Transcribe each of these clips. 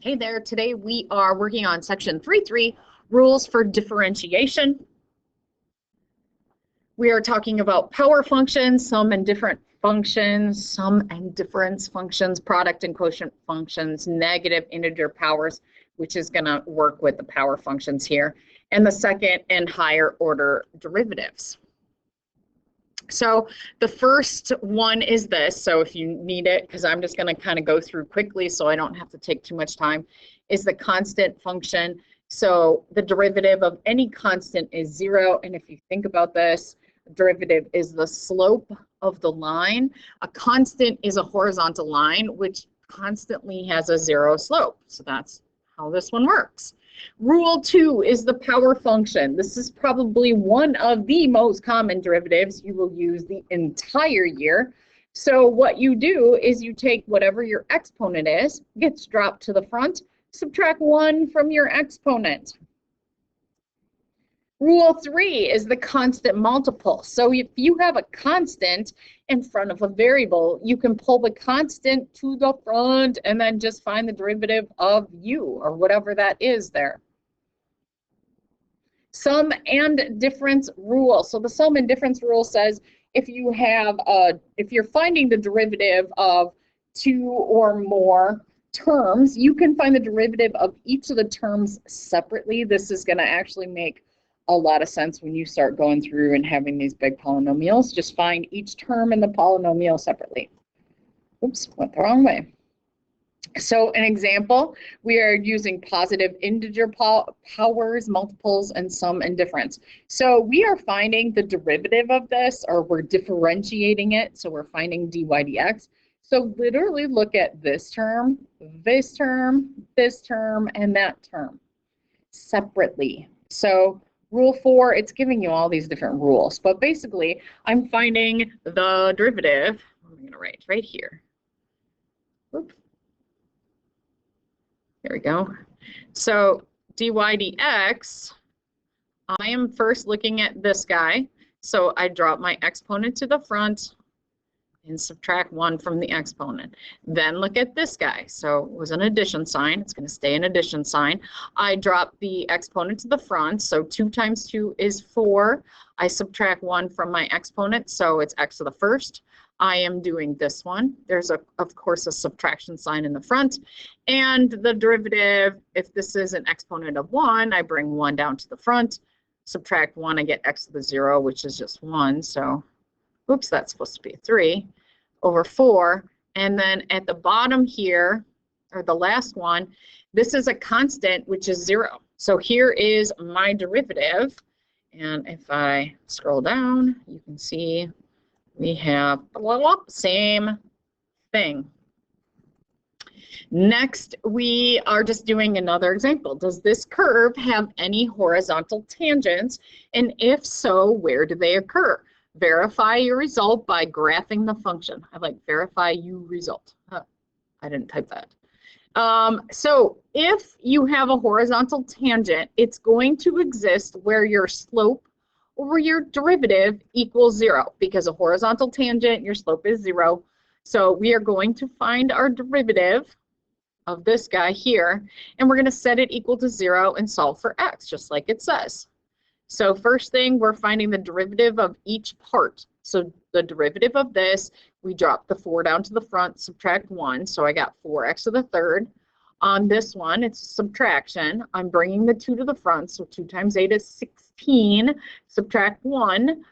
Hey there, today we are working on section 3.3, rules for differentiation. We are talking about power functions, sum and difference functions, product and quotient functions, negative integer powers, which is going to work with the power functions here, and the second and higher order derivatives. So the first one is this, so if you need it, because I'm just going to kind of go through quickly so I don't have to take too much time, is the constant function. So the derivative of any constant is 0, and if you think about this, derivative is the slope of the line. A constant is a horizontal line, which constantly has a 0 slope. So that's how this one works. Rule 2 is the power function. This is probably one of the most common derivatives you will use the entire year. So what you do is you take whatever your exponent is, gets dropped to the front, subtract 1 from your exponent. Rule 3 is the constant multiple. So if you have a constant in front of a variable, you can pull the constant to the front and then just find the derivative of u or whatever that is there. Sum and difference rule. So the sum and difference rule says if you're finding the derivative of 2 or more terms, you can find the derivative of each of the terms separately. This is going to actually make a lot of sense when you start going through and having these big polynomials. Just find each term in the polynomial separately. Oops, went the wrong way. So an example, we are using positive integer powers, multiples, and sum and difference. So we are finding the derivative of this, or we're differentiating it. So we're finding dy dx. So literally look at this term, this term, this term, and that term separately. So Rule 4, it's giving you all these different rules, but basically I'm finding the derivative. I'm going to write right here. Oops. There we go. So dy dx, I am first looking at this guy. So I drop my exponent to the front and subtract 1 from the exponent. Then look at this guy. So it was an addition sign. It's going to stay an addition sign. I drop the exponent to the front. So 2 times 2 is 4. I subtract 1 from my exponent. So it's x to the first. I am doing this one. There's, of course, a subtraction sign in the front. And the derivative, if this is an exponent of 1, I bring 1 down to the front. Subtract 1, I get x to the 0, which is just 1. So oops, that's supposed to be 3 over 4. And then at the bottom here, or the last one, this is a constant, which is 0. So here is my derivative. And if I scroll down, you can see we have same thing. Next, we are just doing another example. Does this curve have any horizontal tangents? And if so, where do they occur? Verify your result by graphing the function. I like verify you result. I didn't type that. So if you have a horizontal tangent, it's going to exist where your slope over your derivative equals 0, because a horizontal tangent, your slope is 0. So we are going to find our derivative of this guy here, and we're going to set it equal to 0 and solve for x, just like it says. So first thing, we're finding the derivative of each part. So the derivative of this, we drop the 4 down to the front, subtract 1. So I got 4x to the third. On this one, it's subtraction. I'm bringing the 2 to the front. So 2 times 8 is 16. Subtract 1.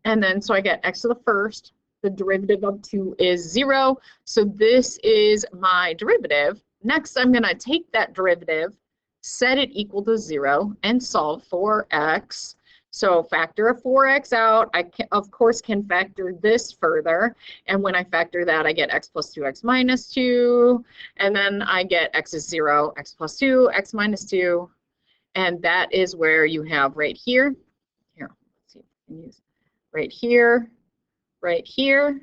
And then so I get x to the first. The derivative of 2 is 0. So this is my derivative. Next, I'm going to take that derivative, set it equal to 0, and solve for x. So factor a 4x out. I, of course, can factor this further. And when I factor that, I get x plus 2, x minus 2. And then I get x is 0, x plus 2, x minus 2. And that is where you have right here. Here, let's see if I can use right here, right here.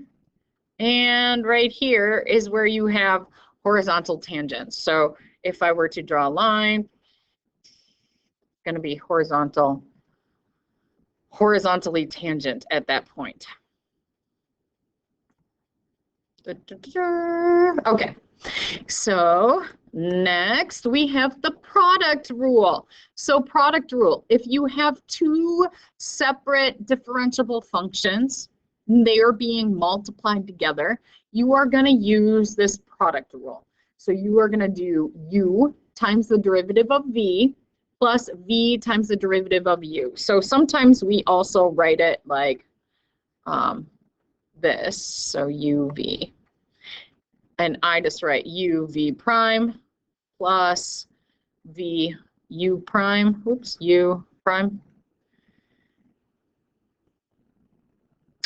And right here is where you have horizontal tangents. So if I were to draw a line, it's going to be horizontally tangent at that point. Okay, so Next, we have the product rule. So product rule, if you have two separate differentiable functions, they are being multiplied together, you are going to use this product rule. So you are going to do u times the derivative of v plus v times the derivative of u. So sometimes we also write it like this, so uv. And I just write uv prime plus v u prime, u prime.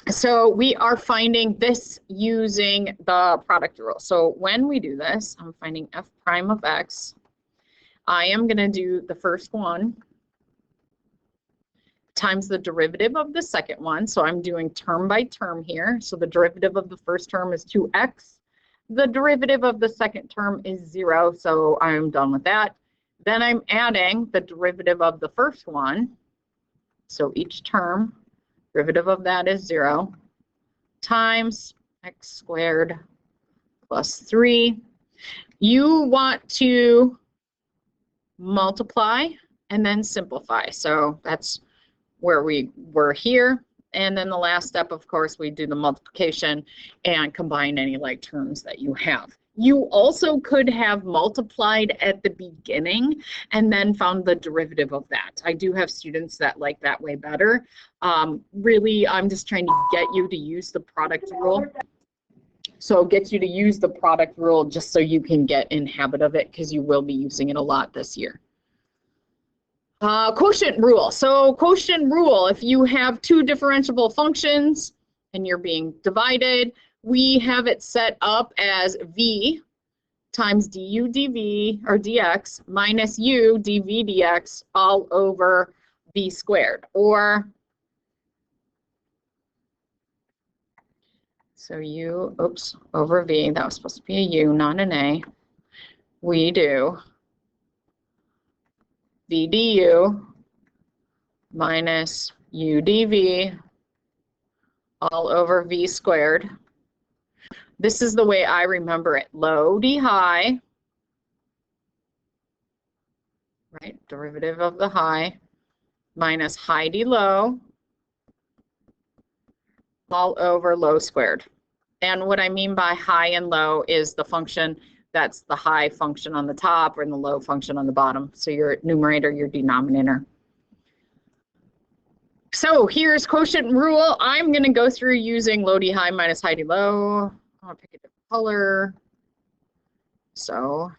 So we are finding this using the product rule. So when we do this, I'm finding f prime of x. I am going to do the first one times the derivative of the second one. So I'm doing term by term here. So the derivative of the first term is 2x. The derivative of the second term is 0, so I'm done with that. Then I'm adding the derivative of the first one. So each term, derivative of that is 0, times x squared plus 3. You want to multiply and then simplify. So that's where we were here. And then the last step, of course, we do the multiplication and combine any like terms that you have. You also could have multiplied at the beginning and then found the derivative of that. I do have students that like that way better. Really, I'm just trying to get you to use the product rule. So get you to use the product rule just so you can get in habit of it, because you will be using it a lot this year. Quotient rule. So quotient rule, if you have two differentiable functions and you're being divided, we have it set up as v times du dv or dx minus u dv dx all over v squared. Or, so u, over v, that was supposed to be a u, not an a. We do v du minus u dv all over v squared. This is the way I remember it. Low d high, right? Derivative of the high minus high d low all over low squared. And what I mean by high and low is the function that's the high function on the top and the low function on the bottom. So your numerator, your denominator. So here's quotient rule. I'm going to go through using low d high minus high d low. I'll pick a different color. So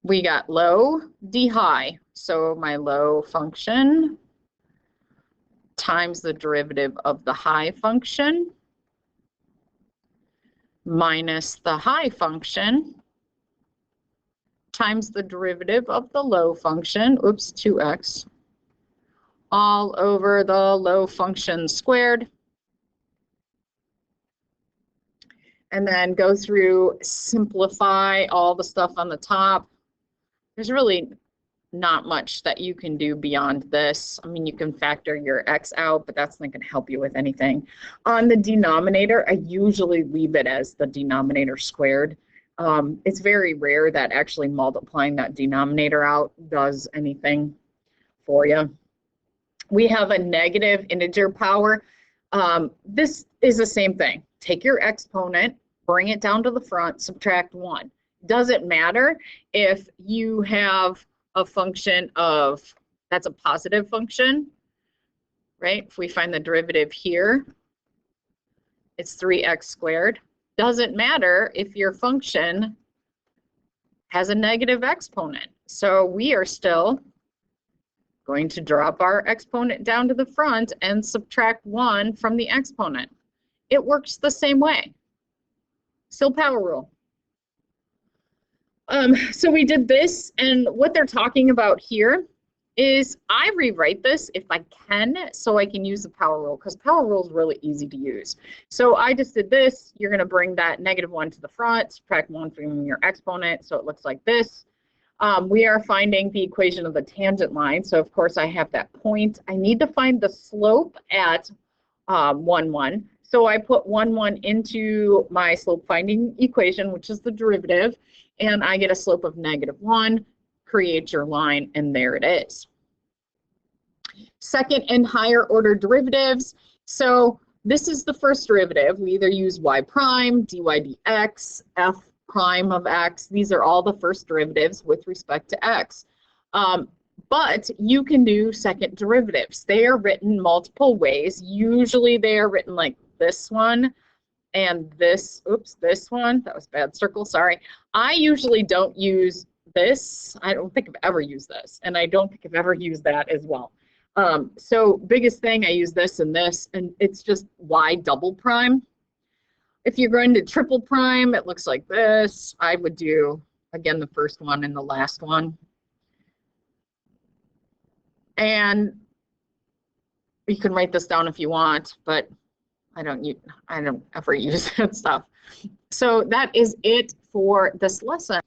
we got low d high. So my low function times the derivative of the high function minus the high function times the derivative of the low function, 2x, all over the low function squared. And then go through, simplify all the stuff on the top. There's really not much that you can do beyond this. I mean, you can factor your x out, but that's not going to help you with anything. On the denominator, I usually leave it as the denominator squared. It's very rare that actually multiplying that denominator out does anything for you. We have a negative integer power. This is the same thing. Take your exponent, bring it down to the front, subtract 1. Doesn't matter if you have a function of, that's a positive function, right? If we find the derivative here, it's 3x squared. Doesn't matter if your function has a negative exponent. So we are still going to drop our exponent down to the front and subtract 1 from the exponent. It works the same way. Still power rule. So we did this, and what they're talking about here is I rewrite this if I can, so I can use the power rule, because power rule is really easy to use. So I just did this. You're going to bring that -1 to the front, subtract 1 from your exponent, so it looks like this. We are finding the equation of the tangent line, so of course I have that point. I need to find the slope at 1, 1. So I put 1, 1 into my slope finding equation, which is the derivative, and I get a slope of -1, create your line, and there it is. Second and higher order derivatives. So this is the first derivative. We either use y prime, dy dx, f prime of x. These are all the first derivatives with respect to x. But you can do second derivatives. They are written multiple ways. Usually they are written like this one and this, oops, this one. That was a bad circle, sorry. I usually don't use this. I don't think I've ever used this, and I don't think I've ever used that as well. So biggest thing, I use this, and it's just y double prime. If you're going to triple prime, it looks like this. I would do, again, the first one and the last one. And you can write this down if you want, but I don't ever use that stuff. So that is it for this lesson.